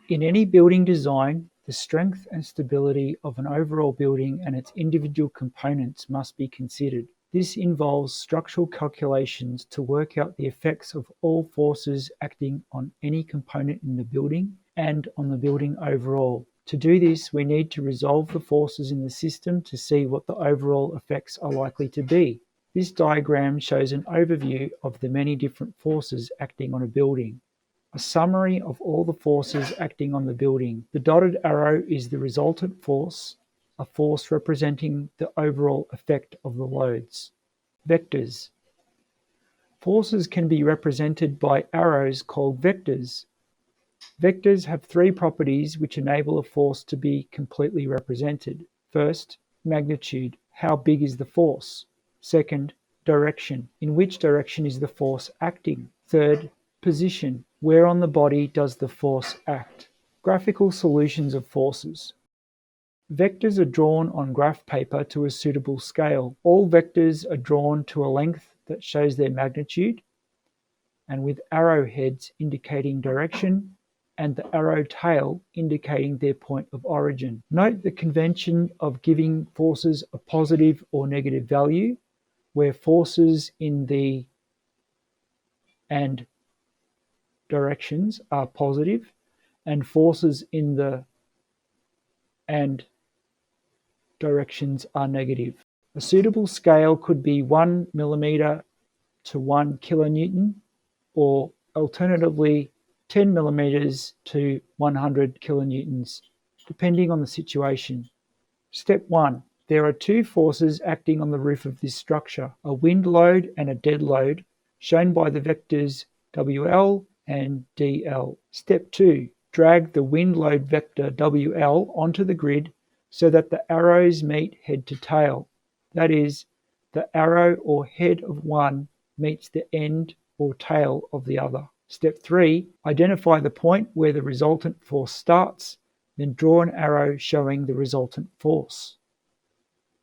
In any building design, the strength and stability of an overall building and its individual components must be considered. This involves structural calculations to work out the effects of all forces acting on any component in the building and on the building overall. To do this, we need to resolve the forces in the system to see what the overall effects are likely to be. This diagram shows an overview of the many different forces acting on a building. A summary of all the forces acting on the building. The dotted arrow is the resultant force, a force representing the overall effect of the loads. Vectors. Forces can be represented by arrows called vectors. Vectors have three properties which enable a force to be completely represented. First, magnitude. How big is the force? Second, direction. In which direction is the force acting? Third, position. Where on the body does the force act? Graphical solutions of forces. Vectors are drawn on graph paper to a suitable scale. All vectors are drawn to a length that shows their magnitude, and with arrowheads indicating direction and the arrow tail indicating their point of origin. Note the convention of giving forces a positive or negative value, where forces in the and directions are positive and forces in the and directions are negative. A suitable scale could be 1 millimeter to 1 kilonewton, or alternatively 10 millimeters to 100 kilonewtons, depending on the situation. Step 1. There are two forces acting on the roof of this structure, a wind load and a dead load, shown by the vectors WL and DL. Step 2. Drag the wind load vector WL onto the grid so that the arrows meet head to tail. That is, the arrow or head of one meets the end or tail of the other. Step 3. Identify the point where the resultant force starts, then draw an arrow showing the resultant force.